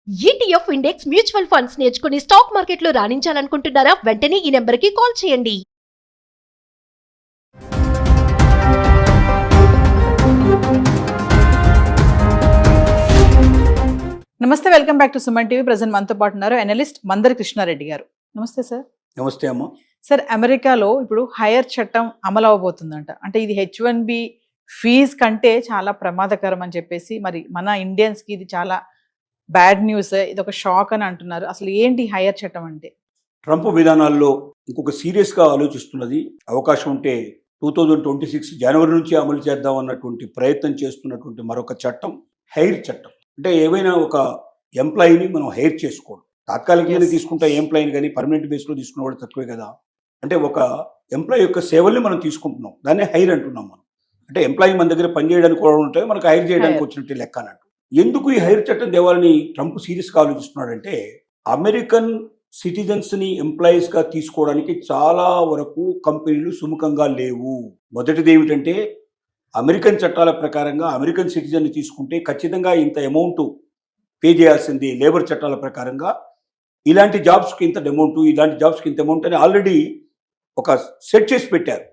ETF index mutual funds నేర్చుకుని stock మార్కెట్లో రాణించాలనుకుంటున్నారా? వెంటనే ఈ నెంబర్కి కాల్ చేయండి. నమస్తే, welcome back to Suman TV. Present మనతో పాటు ఉన్నారు అనలిస్ట్ మందరి కృష్ణారెడ్డి గారు. నమస్తే సార్. నమస్తే అమ్మ. సార్, అమెరికాలో ఇప్పుడు హైర్ చట్టం అమలు అవబోతుందంట. అంటే ఇది H1B ఫీజ్ కంటే చాలా ప్రమాదకరం అని చెప్పేసి, మరి మన ఇండియన్స్కి ఇది చాలా బ్యాడ్ న్యూస్, ఇది ఒక షాక్ అని అంటున్నారు. అసలు ఏంటి హైర్ చట్టం అంటే? ట్రంప్ విధానాల్లో ఇంకొక సీరియస్గా ఆలోచిస్తున్నది. అవకాశం ఉంటే 2026 జనవరి నుంచి అమలు చేద్దాం అన్నటువంటి ప్రయత్నం చేస్తున్నటువంటి మరొక చట్టం హైర్ చట్టం. అంటే ఏవైనా ఒక ఎంప్లాయీని మనం హైర్ చేసుకోవడం, తాత్కాలికంగా తీసుకుంటే ఎంప్లాయీని కానీ పర్మనెంట్ బేస్లో తీసుకున్న వాడు తక్కువే కదా. అంటే ఒక ఎంప్లాయీ యొక్క సేవల్ని మనం తీసుకుంటున్నాం, దాన్నే హైర్ అంటున్నాం మనం. అంటే ఎంప్లాయీ మన దగ్గర పనిచేయడానికి కూడా ఉంటే మనకు హైర్ చేయడానికి వచ్చినట్టు లెక్క అన్నట్టు. ఎందుకు ఈ హైర్ చట్టం తేవాలని ట్రంప్ సీరియస్గా ఆలోచిస్తున్నాడంటే, అమెరికన్ సిటిజన్స్ని ఎంప్లాయీస్గా తీసుకోవడానికి చాలా వరకు కంపెనీలు సుముఖంగా లేవు. మొదటిది ఏమిటంటే, అమెరికన్ చట్టాల ప్రకారంగా అమెరికన్ సిటిజన్ని తీసుకుంటే ఖచ్చితంగా ఇంత అమౌంట్ పే చేయాల్సింది. లేబర్ చట్టాల ప్రకారంగా ఇలాంటి జాబ్స్కి ఇంత అమౌంట్, ఇలాంటి జాబ్స్కి ఇంత అమౌంట్ అని ఆల్రెడీ ఒక సెట్ చేసి పెట్టారు.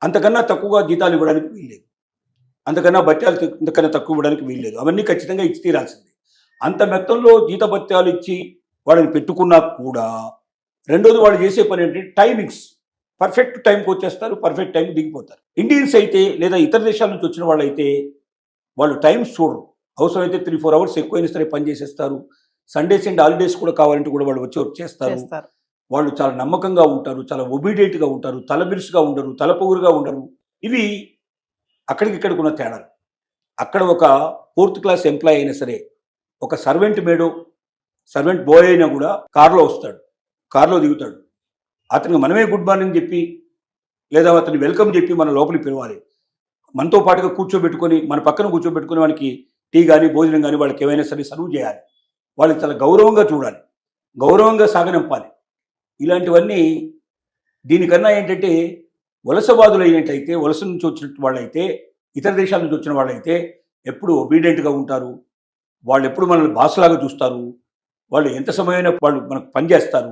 అంతకన్నా తక్కువగా జీతాలు ఇవ్వడానికి వీల్లేదు, అంతకన్నా భత్యాలు ఇంతకన్నా తక్కువ ఇవ్వడానికి వీల్లేదు. అవన్నీ ఖచ్చితంగా ఇచ్చి తీరాల్సింది. అంత మొత్తంలో జీతభత్యాలు ఇచ్చి వాళ్ళని పెట్టుకున్నా కూడా రెండోది వాళ్ళు చేసే పని ఏంటంటే టైమింగ్స్. పర్ఫెక్ట్ టైంకి వచ్చేస్తారు, పర్ఫెక్ట్ టైంకి దిగిపోతారు. ఇండియన్స్ అయితే లేదా ఇతర దేశాల నుంచి వచ్చిన వాళ్ళు అయితే వాళ్ళు టైమ్స్ చూడరు. అవసరమైతే 3-4 అవర్స్ ఎక్కువైనా సరే పని చేసేస్తారు. సండేస్ అండ్ హాలిడేస్ కూడా కావాలంటే కూడా వాళ్ళు వచ్చి చేస్తారు. వాళ్ళు చాలా నమ్మకంగా ఉంటారు, చాలా ఒబీడియంట్గా ఉంటారు, తలబిరుసుగా ఉండరు, తలపొగురుగా ఉండరు. ఇవి అక్కడికి ఉన్న తేడాలు. అక్కడ ఒక 4th క్లాస్ ఎంప్లాయీ అయినా సరే, ఒక సర్వెంట్ మేడో సర్వెంట్ బాయ్ అయినా కూడా కారులో వస్తాడు, కారులో దిగుతాడు. అతనికి మనమే గుడ్ మార్నింగ్ చెప్పి లేదా అతని వెల్కమ్ చెప్పి మన లోపలికి పిలవాలి. మనతో పాటుగా కూర్చోబెట్టుకొని, మన పక్కన కూర్చోబెట్టుకొని వానికి టీ కానీ భోజనం కానీ వాళ్ళకి ఏమైనా సరే సర్వ్ చేయాలి. వాళ్ళకి చాలా గౌరవంగా చూడాలి, గౌరవంగా సాగనంపాలి. ఇలాంటివన్నీ దీనికన్నా ఏంటంటే, వలసవాదులు అయినట్టయితే, వలస నుంచి వచ్చిన వాళ్ళైతే, ఇతర దేశాల నుంచి వచ్చిన వాళ్ళైతే ఎప్పుడు ఒబీడియంట్గా ఉంటారు. వాళ్ళు ఎప్పుడు మనల్ని బాసలాగా చూస్తారు. వాళ్ళు ఎంత సమయమైనా వాళ్ళు మనకు పనిచేస్తారు.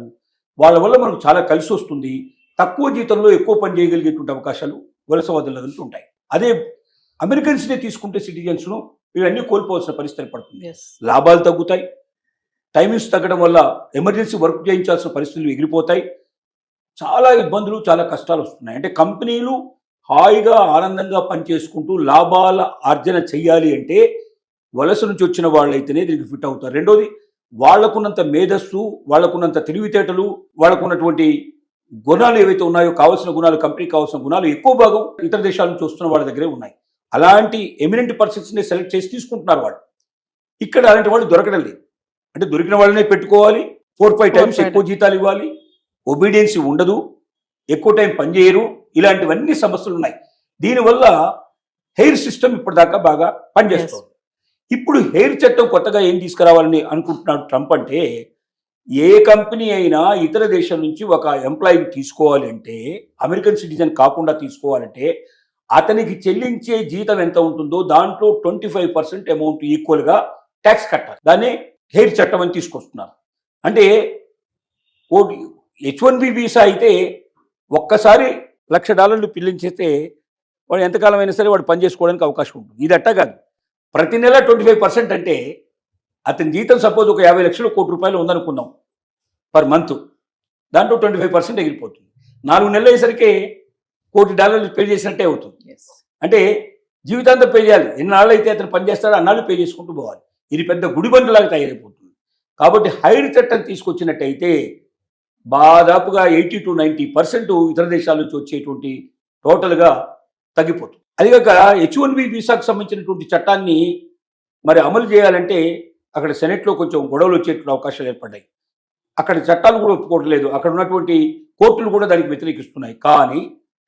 వాళ్ళ వల్ల మనకు చాలా కలిసి వస్తుంది. తక్కువ జీతంలో ఎక్కువ పని చేయగలిగేటువంటి అవకాశాలు వలసవాదుల దగ్గర ఉంటాయి. అదే అమెరికన్స్నే తీసుకుంటే సిటిజన్స్ను ఇవన్నీ కోల్పోవాల్సిన పరిస్థితి పడుతుంది. లాభాలు తగ్గుతాయి, టైమింగ్స్ తగ్గడం వల్ల ఎమర్జెన్సీ వర్క్ చేయించాల్సిన పరిస్థితులు ఎగిరిపోతాయి. చాలా ఇబ్బందులు, చాలా కష్టాలు వస్తున్నాయి. అంటే కంపెనీలు హాయిగా ఆనందంగా పనిచేసుకుంటూ లాభాల ఆర్జన చెయ్యాలి అంటే వలస నుంచి వచ్చిన వాళ్ళైతేనే దీనికి ఫిట్ అవుతారు. రెండోది, వాళ్లకున్నంత మేధస్సు, వాళ్లకున్నంత తెలివితేటలు, వాళ్లకున్నటువంటి గుణాలు ఏవైతే ఉన్నాయో, కావాల్సిన గుణాలు, కంపెనీకి కావాల్సిన గుణాలు ఎక్కువ భాగం ఇతర దేశాల నుంచి వస్తున్న వాళ్ళ దగ్గరే ఉన్నాయి. అలాంటి ఎమినెంట్ పర్సన్స్ని సెలెక్ట్ చేసి తీసుకుంటున్నారు వాళ్ళు. ఇక్కడ అలాంటి వాళ్ళు దొరకడం లేదు. అంటే దొరికిన వాళ్ళనే పెట్టుకోవాలి, 4-5 టైమ్స్ ఎక్కువ జీతాలు ఇవ్వాలి, ఒబీడియన్సీ ఉండదు, ఎక్కువ టైం పనిచేయరు. ఇలాంటివన్నీ సమస్యలు ఉన్నాయి. దీనివల్ల హెయిర్ సిస్టమ్ ఇప్పటిదాకా బాగా పనిచేస్తుంది. ఇప్పుడు హెయిర్ చట్టం కొత్తగా ఏం తీసుకురావాలని అనుకుంటున్నాడు ట్రంప్ అంటే, ఏ కంపెనీ అయినా ఇతర దేశం నుంచి ఒక ఎంప్లాయీని తీసుకోవాలి అంటే, అమెరికన్ సిటిజన్ కాకుండా తీసుకోవాలంటే, అతనికి చెల్లించే జీతం ఎంత ఉంటుందో దాంట్లో 25% అమౌంట్ ఈక్వల్గా ట్యాక్స్ కట్టాలి. దాన్ని హెయిర్ చట్టం అని తీసుకొస్తున్నారు. అంటే H1B వీసా అయితే ఒక్కసారి $1,00,000 పిల్లించేస్తే వాడు ఎంతకాలం అయినా సరే వాడు పని చేసుకోవడానికి అవకాశం ఉంటుంది. ఇది అట్టా కాదు. ప్రతి నెల 25% అంటే అతని జీతం సపోజ్ ఒక 50 లక్షలు, ₹1,00,00,000 ఉందనుకుందాం పర్ మంత్. దాంట్లో 25% ఎగిరిపోతుంది. 4 నెలలు అయ్యేసరికి $1,00,00,000 పే చేసినట్టే అవుతుంది. అంటే జీవితాంతం పే చేయాలి. ఎన్నాళ్ళు అయితే అతను పనిచేస్తాడో అన్నాళ్ళు పే చేసుకుంటూ పోవాలి. ఇది పెద్ద గుడిబండలాగా తయారైపోతుంది. కాబట్టి హైర్ చట్టం తీసుకొచ్చినట్టయితే దాదాపుగా 80-90% ఇతర దేశాల నుంచి వచ్చేటువంటి టోటల్గా తగ్గిపోతుంది. అదిగాక H1B వీసాకు సంబంధించినటువంటి చట్టాన్ని మరి అమలు చేయాలంటే అక్కడ సెనెట్లో కొంచెం గొడవలు వచ్చేటువంటి అవకాశాలు ఏర్పడ్డాయి. అక్కడ చట్టాలు కూడా ఒప్పుకోవట్లేదు. అక్కడ ఉన్నటువంటి కోర్టులు కూడా దానికి వ్యతిరేకిస్తున్నాయి. కానీ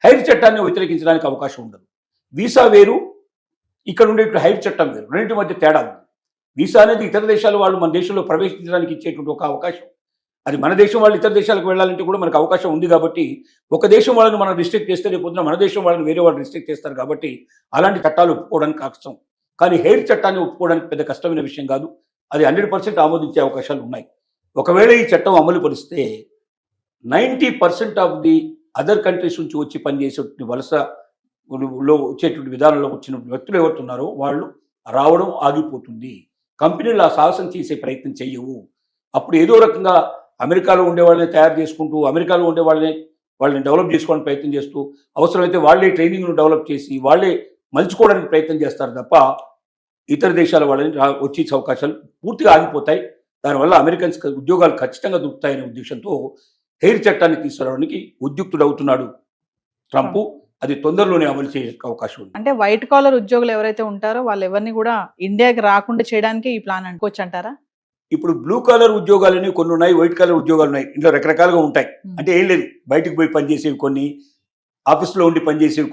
హైర్ చట్టాన్ని వ్యతిరేకించడానికి అవకాశం ఉండదు. వీసా వేరు, ఇక్కడ ఉండే హైర్ చట్టం వేరు, రెండింటి మధ్య తేడా ఉంది. వీసా అనేది ఇతర దేశాల వాళ్ళు మన దేశంలో ప్రవేశించడానికి ఇచ్చేటువంటి ఒక అవకాశం. అది మన దేశం వాళ్ళు ఇతర దేశాలకు వెళ్ళాలంటే కూడా మనకు అవకాశం ఉంది. కాబట్టి ఒక దేశం వాళ్ళని మనం రిస్ట్రిక్ట్ చేస్తే రేపు పొద్దున మన దేశం వాళ్ళని వేరే వాళ్ళు రిస్ట్రిక్ట్ చేస్తారు. కాబట్టి అలాంటి చట్టాలు ఒప్పుకోవడానికి కష్టం. కానీ హెయిర్ చట్టాన్ని ఒప్పుకోవడానికి పెద్ద కష్టమైన విషయం కాదు. అది 100% ఆమోదించే అవకాశాలు ఉన్నాయి. ఒకవేళ ఈ చట్టం అమలు పరిస్తే 90% ఆఫ్ ది అదర్ కంట్రీస్ నుంచి వచ్చి పనిచేసేటువంటి వలసలో వచ్చేటువంటి విధానంలో వచ్చిన వ్యక్తులు ఎవరుతున్నారో వాళ్ళు రావడం ఆగిపోతుంది. కంపెనీలు ఆ సాహసం చేసే ప్రయత్నం చేయవు. అప్పుడు ఏదో రకంగా అమెరికాలో ఉండే వాళ్ళని తయారు చేసుకుంటూ, అమెరికాలో ఉండే వాళ్ళని డెవలప్ చేసుకోవడానికి ప్రయత్నం చేస్తూ, అవసరమైతే వాళ్ళే ట్రైనింగ్ను డెవలప్ చేసి వాళ్ళే మలుచుకోవడానికి ప్రయత్నం చేస్తారు తప్ప ఇతర దేశాల వాళ్ళని వచ్చే అవకాశాలు పూర్తిగా ఆగిపోతాయి. దానివల్ల అమెరికన్స్ ఉద్యోగాలు ఖచ్చితంగా దొరుకుతాయనే ఉద్దేశంతో హెయిర్ చట్టాన్ని తీసుకురావడానికి ఉద్యుక్తుడవుతున్నాడు ట్రంప్. అది తొందరలోనే అమలు చేసే అవకాశం ఉంది. అంటే వైట్ కాలర్ ఉద్యోగులు ఎవరైతే ఉంటారో వాళ్ళు ఎవరిని కూడా ఇండియాకి రాకుండా చేయడానికి ఈ ప్లాన్ అనుకోవచ్చు అంటారా? ఇప్పుడు బ్లూ కలర్ ఉద్యోగాలని కొన్ని ఉన్నాయి, వైట్ కలర్ ఉద్యోగాలు ఉన్నాయి. ఇంట్లో రకరకాలుగా ఉంటాయి. అంటే ఏం లేదు, బయటకు పోయి పనిచేసేవి కొన్ని, ఆఫీస్లో ఉండి పనిచేసేవి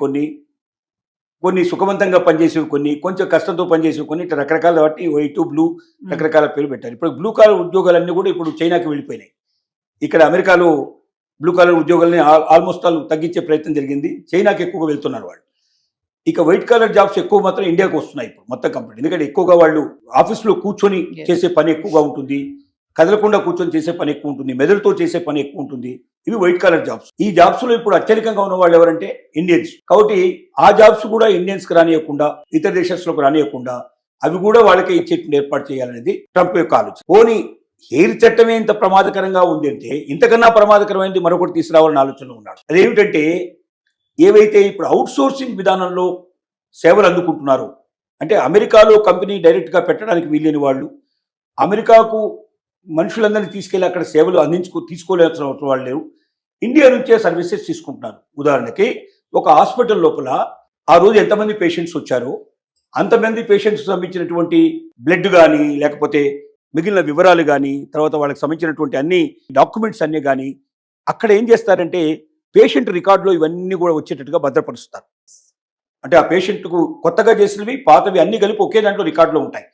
కొన్ని సుఖవంతంగా పనిచేసేవి కొన్ని, కొంచెం కష్టంతో పనిచేసేవి కొన్ని, ఇట్లా రకరకాల బట్టి వైట్ బ్లూ రకరకాల పేరు పెట్టారు. ఇప్పుడు బ్లూ కలర్ ఉద్యోగాలన్నీ కూడా ఇప్పుడు చైనాకి వెళ్ళిపోయినాయి. ఇక్కడ అమెరికాలో బ్లూ కలర్ ఉద్యోగాలని ఆల్మోస్ట్ ఆల్ తగ్గించే ప్రయత్నం జరిగింది. చైనాకి ఎక్కువగా వెళ్తున్నారు వాళ్ళు. ఇక వైట్ కలర్ జాబ్స్ ఎక్కువ మాత్రం ఇండియాకి వస్తున్నాయి ఇప్పుడు మొత్తం కంపెనీ. ఎందుకంటే ఎక్కువగా వాళ్ళు ఆఫీస్లో కూర్చొని చేసే పని ఎక్కువగా ఉంటుంది, కదలకుండా కూర్చొని చేసే పని ఎక్కువ ఉంటుంది, మెదడుతో చేసే పని ఎక్కువ ఉంటుంది. ఇవి వైట్ కలర్ జాబ్స్. ఈ జాబ్స్ లో ఇప్పుడు అత్యధికంగా ఉన్న వాళ్ళు ఎవరంటే ఇండియన్స్. కాబట్టి ఆ జాబ్స్ కూడా ఇండియన్స్ కి రానియకుండా, ఇతర దేశాల్లోకి రానియకుండా అవి కూడా వాళ్ళకే ఇచ్చేటువంటి ఏర్పాటు చేయాలనేది ట్రంప్ యొక్క ఆలోచన. పోనీ హెయిర్ చట్టమే ఇంత ప్రమాదకరంగా ఉంది అంటే ఇంతకన్నా ప్రమాదకరమైనది మరొకటి తీసుకురావాలని ఆలోచనలో ఉన్నాడు. అదేమిటంటే ఏవైతే ఇప్పుడు అవుట్ సోర్సింగ్ విధానంలో సేవలు అందుకుంటున్నారో, అంటే అమెరికాలో కంపెనీ డైరెక్ట్గా పెట్టడానికి వీలేని వాళ్ళు అమెరికాకు మనుషులందరినీ తీసుకెళ్లి అక్కడ సేవలు తీసుకోలేసిన వాళ్ళు లేరు, ఇండియా నుంచే సర్వీసెస్ తీసుకుంటున్నారు. ఉదాహరణకి ఒక హాస్పిటల్ లోపల ఆ రోజు ఎంతమంది పేషెంట్స్ వచ్చారో అంతమంది పేషెంట్స్ సంబంధించినటువంటి బ్లడ్ కానీ, లేకపోతే మిగిలిన వివరాలు కానీ, తర్వాత వాళ్ళకి సంబంధించినటువంటి అన్ని డాక్యుమెంట్స్ అన్నీ కానీ అక్కడ ఏం చేస్తారంటే పేషెంట్ రికార్డులో ఇవన్నీ కూడా వచ్చేటట్టుగా భద్రపరుస్తారు. అంటే ఆ పేషెంట్కు కొత్తగా చేసినవి పాతవి అన్ని కలిపి ఒకే దాంట్లో రికార్డులో ఉంటాయి.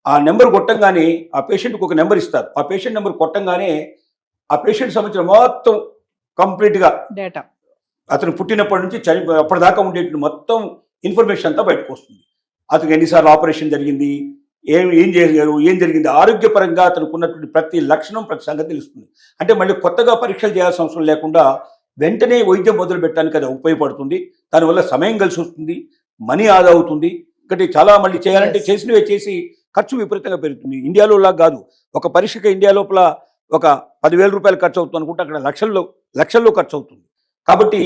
ఆ నెంబర్ కొట్టంగానే ఆ పేషెంట్కి ఒక నెంబర్ ఇస్తారు. ఆ పేషెంట్ నెంబర్ కొట్టంగానే ఆ పేషెంట్ సంబంధించిన మొత్తం కంప్లీట్గా డేటా, అతను పుట్టినప్పటి నుంచి అప్పటిదాకా ఉండేటువంటి మొత్తం ఇన్ఫర్మేషన్ అంతా బయటకు వస్తుంది. అతనికి ఎన్నిసార్లు ఆపరేషన్ జరిగింది, ఏం చేశారు, ఏం జరిగింది, ఆరోగ్యపరంగా అతనికి ఉన్నటువంటి ప్రతి లక్షణం, ప్రతి సంగతి తెలుస్తుంది. అంటే మళ్ళీ కొత్తగా పరీక్షలు చేయాల్సిన అవసరం లేకుండా వెంటనే వైద్యం మొదలు పెట్టడానికి అది ఉపయోగపడుతుంది. దానివల్ల సమయం కలిసి వస్తుంది, మనీ ఆదా అవుతుంది. ఇంకటి చాలా మళ్ళీ చేయాలంటే చేసినవే చేసి ఖర్చు విపరీతంగా పెరుగుతుంది. ఇండియాలో లాగా కాదు, ఒక పరీక్షకి ఇండియా లోపల ఒక 10,000 రూపాయలు ఖర్చు అవుతుంది అనుకుంటే అక్కడ లక్షల్లో ఖర్చు అవుతుంది. కాబట్టి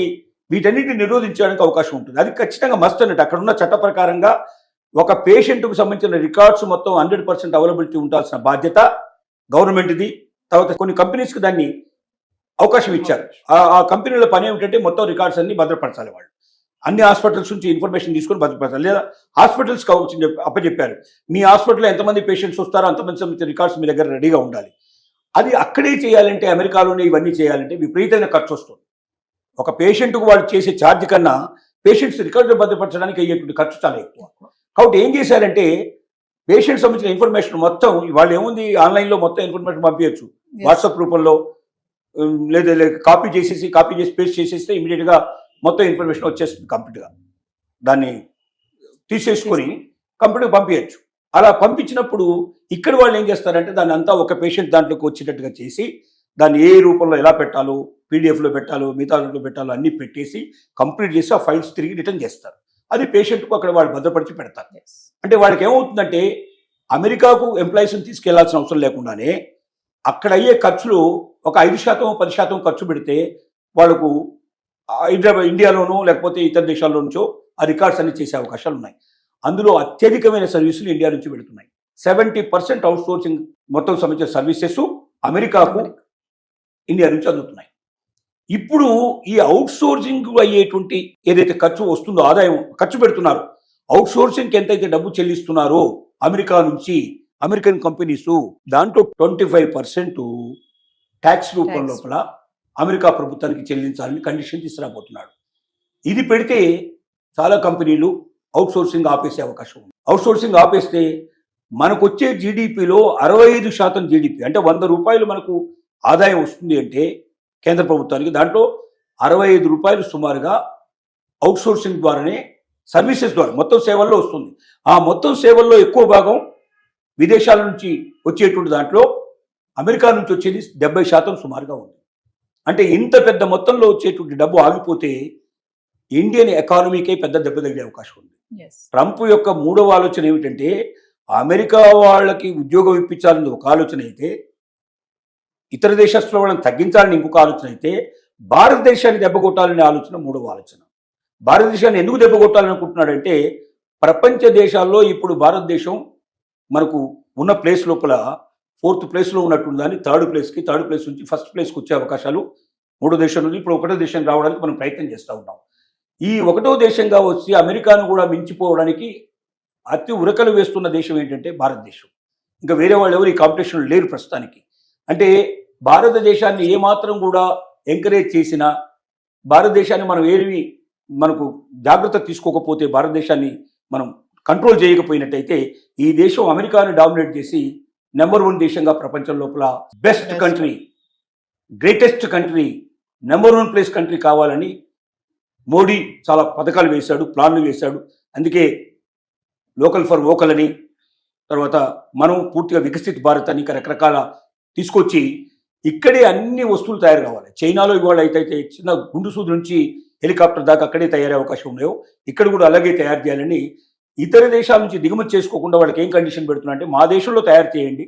వీటన్నిటిని నిరోధించడానికి అవకాశం ఉంటుంది. అది ఖచ్చితంగా మస్ట్ అన్నట్టు. అక్కడ ఉన్న చట్ట ప్రకారంగా ఒక పేషెంట్కు సంబంధించిన రికార్డ్స్ మొత్తం 100% అవైలబిలిటీ ఉండాల్సిన బాధ్యత గవర్నమెంట్ది. తర్వాత కొన్ని కంపెనీస్కి దాన్ని అవకాశం ఇచ్చారు. ఆ కంపెనీల పని ఏమిటంటే మొత్తం రికార్డ్స్ అన్ని భద్రపరచాలి. వాళ్ళు అన్ని హాస్పిటల్స్ నుంచి ఇన్ఫర్మేషన్ తీసుకొని భద్రపరచాలి. లేదా హాస్పిటల్స్కి అప్పచెప్పారు, మీ హాస్పిటల్లో ఎంతమంది పేషెంట్స్ వస్తారో అంతమంది సంబంధించిన రికార్డ్స్ మీ దగ్గర రెడీగా ఉండాలి. అది అక్కడే చేయాలంటే, అమెరికాలోనే ఇవన్నీ చేయాలంటే విపరీతమైన ఖర్చు వస్తుంది. ఒక పేషెంట్కు వాళ్ళు చేసే ఛార్జ్ కన్నా పేషెంట్స్ రికార్డులు భద్రపరచడానికి అయ్యేటువంటి ఖర్చు చాలా ఎక్కువ. కాబట్టి ఏం చేశారంటే పేషెంట్ సంబంధించిన ఇన్ఫర్మేషన్ మొత్తం వాళ్ళు ఏముంది ఆన్లైన్లో మొత్తం ఇన్ఫర్మేషన్ పంపించచ్చు, వాట్సాప్ రూపంలో, లేదా కాపీ చేసి పేస్ట్ చేసేస్తే ఇమీడియట్గా మొత్తం ఇన్ఫర్మేషన్ వచ్చేస్తుంది కంప్లీట్గా. దాన్ని తీసేసుకొని కంప్యూటర్కి పంపించచ్చు. అలా పంపించినప్పుడు ఇక్కడ వాళ్ళు ఏం చేస్తారంటే దాన్ని అంతా ఒక పేషెంట్ దాంట్లోకి వచ్చేటట్టుగా చేసి దాన్ని ఏ రూపంలో ఎలా పెట్టాలో, పీడిఎఫ్లో పెట్టాలో, మిగతా రూపంలో పెట్టాలో అన్నీ పెట్టేసి కంప్లీట్ చేసి ఆ ఫైల్స్ తిరిగి రిటర్న్ చేస్తారు. అది పేషెంట్కు అక్కడ వాళ్ళు భద్రపరిచి పెడతారు. అంటే వాళ్ళకి ఏమవుతుందంటే అమెరికాకు ఎంప్లాయీస్ని తీసుకెళ్లాల్సిన అవసరం లేకుండానే అక్కడ అయ్యే ఖర్చులు ఒక 5%, 10% ఖర్చు పెడితే వాళ్ళకు ఇండియాలోనో లేకపోతే ఇతర దేశాల్లో నుంచో ఆ రికార్డ్స్ అన్ని చేసే అవకాశాలు ఉన్నాయి. అందులో అత్యధికమైన సర్వీసులు ఇండియా నుంచి పెడుతున్నాయి. 70% అవుట్ సోర్సింగ్ మొత్తం సంబంధించిన సర్వీసెస్ అమెరికాకు ఇండియా నుంచి అందుతున్నాయి. ఇప్పుడు ఈ అవుట్ సోర్సింగ్ అయ్యేటువంటి ఏదైతే ఖర్చు వస్తుందో, ఆదాయం ఖర్చు పెడుతున్నారో, అవుట్ సోర్సింగ్కి ఎంతైతే డబ్బు చెల్లిస్తున్నారో అమెరికా నుంచి అమెరికన్ కంపెనీస్, దాంట్లో 25% ట్యాక్స్ రూపం లోపల అమెరికా ప్రభుత్వానికి చెల్లించాలని కండిషన్ తీసుకురాబోతున్నాడు. ఇది పెడితే చాలా కంపెనీలు అవుట్ సోర్సింగ్ ఆపేసే అవకాశం ఉంది. అవుట్ సోర్సింగ్ ఆపేస్తే మనకు వచ్చే జీడిపిలో 65% జీడిపి, అంటే 100 రూపాయలు మనకు ఆదాయం వస్తుంది అంటే కేంద్ర ప్రభుత్వానికి, దాంట్లో 65 రూపాయలు సుమారుగా అవుట్ సోర్సింగ్ ద్వారానే, సర్వీసెస్ ద్వారా మొత్తం సేవల్లో వస్తుంది. ఆ మొత్తం సేవల్లో ఎక్కువ భాగం విదేశాల నుంచి వచ్చేటువంటి దాంట్లో అమెరికా నుంచి వచ్చేది 70% సుమారుగా ఉంది. అంటే ఇంత పెద్ద మొత్తంలో వచ్చేటువంటి డబ్బు ఆగిపోతే ఇండియన్ ఎకానమీకే పెద్ద దెబ్బ తగిలే అవకాశం ఉంది. ట్రంప్ యొక్క మూడవ ఆలోచన ఏమిటంటే అమెరికా వాళ్ళకి ఉద్యోగం ఇప్పించాలని ఒక ఆలోచన అయితే, ఇతర దేశస్తుల వాళ్ళని తగ్గించాలని ఇంకొక ఆలోచన అయితే, భారతదేశాన్ని దెబ్బ కొట్టాలనే ఆలోచన మూడవ ఆలోచన. భారతదేశాన్ని ఎందుకు దెబ్బ కొట్టాలనుకుంటున్నాడంటే ప్రపంచ దేశాల్లో ఇప్పుడు భారతదేశం మనకు ఉన్న ప్లేస్ లోపల 4th ప్లేస్లో ఉన్నట్టు దాన్ని 3rd ప్లేస్ నుంచి 1st ప్లేస్కి వచ్చే అవకాశాలు మూడో దేశం నుంచి ఇప్పుడు 1వ దేశం రావడానికి మనం ప్రయత్నం చేస్తూ ఉన్నాం. ఈ 1వ దేశంగా వచ్చి అమెరికాను కూడా మించిపోవడానికి అతి ఉరకలు వేస్తున్న దేశం ఏంటంటే భారతదేశం. ఇంకా వేరే వాళ్ళు ఎవరు ఈ కాంపిటీషన్ లేరు ప్రస్తుతానికి. అంటే భారతదేశాన్ని ఏమాత్రం కూడా ఎంకరేజ్ చేసినా, భారతదేశాన్ని మనం ఏవి మనకు జాగ్రత్త తీసుకోకపోతే, భారతదేశాన్ని మనం కంట్రోల్ చేయకపోయినట్టయితే ఈ దేశం అమెరికాను డామినేట్ చేసి నెంబర్ 1 దేశంగా ప్రపంచం లోపల best country, greatest country, number 1 place country కావాలని మోడీ చాలా పథకాలు వేశాడు, ప్లాన్లు వేశాడు. అందుకే లోకల్ ఫర్ వోకల్ అని, తర్వాత మనం పూర్తిగా వికసిత్ భారత్ అని రకరకాల తీసుకొచ్చి ఇక్కడే అన్ని వస్తువులు తయారు కావాలి. చైనాలో ఇవాళ అయితే చిన్న గుండు సూది నుంచి హెలికాప్టర్ దాకా అక్కడే తయారయ్యే అవకాశం ఉన్నాయో ఇక్కడ కూడా అలాగే తయారు చేయాలని, ఇతర దేశాల నుంచి దిగుమతి చేసుకోకుండా వాళ్ళకి ఏం కండిషన్ పెడుతున్నా అంటే మా దేశంలో తయారు చేయండి,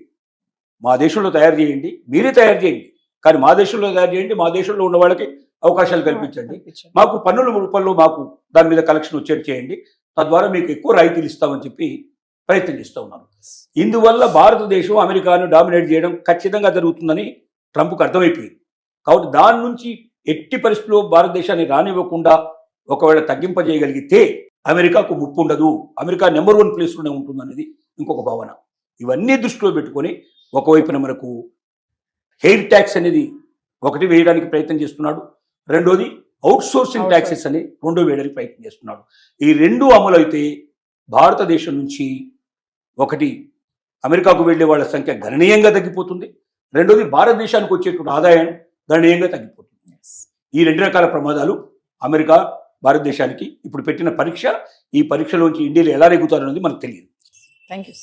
మీరే తయారు చేయండి, కానీ మా దేశంలో తయారు చేయండి, మా దేశంలో ఉన్న వాళ్ళకి అవకాశాలు కల్పించండి, మాకు పన్నుల రూపంలో మాకు దాని మీద కలెక్షన్ వచ్చేది చేయండి, తద్వారా మీకు ఎక్కువ రాయితీలు ఇస్తామని చెప్పి ప్రయత్నం చేస్తూ ఉన్నారు. ఇందువల్ల భారతదేశం అమెరికాను డామినేట్ చేయడం ఖచ్చితంగా జరుగుతుందని ట్రంప్కు అర్థమైపోయింది. కాబట్టి దాని నుంచి ఎట్టి పరిస్థితుల్లో భారతదేశాన్ని రానివ్వకుండా ఒకవేళ తగ్గింపజేయగలిగితే అమెరికాకు ముప్పు ఉండదు, అమెరికా నెంబర్ 1 ప్లేస్లోనే ఉంటుందనేది ఇంకొక భావన. ఇవన్నీ దృష్టిలో పెట్టుకొని ఒకవైపున మనకు హెయిర్ ట్యాక్స్ అనేది ఒకటి వేయడానికి ప్రయత్నం చేస్తున్నాడు, రెండోది అవుట్సోర్సింగ్ ట్యాక్సెస్ అని రెండో వేయడానికి ప్రయత్నం చేస్తున్నాడు. ఈ రెండు అమలు అయితే భారతదేశం నుంచి ఒకటి అమెరికాకు వెళ్ళే వాళ్ళ సంఖ్య గణనీయంగా తగ్గిపోతుంది, రెండోది భారతదేశానికి వచ్చేటువంటి ఆదాయం గణనీయంగా తగ్గిపోతుంది. ఈ 2 రకాల ప్రమాదాలు అమెరికా భారతదేశానికి ఇప్పుడు పెట్టిన పరీక్ష. ఈ పరీక్షలోంచి ఇండియాలో ఎలా నెగ్గుతారనేది మనకు తెలియదు. Thank you.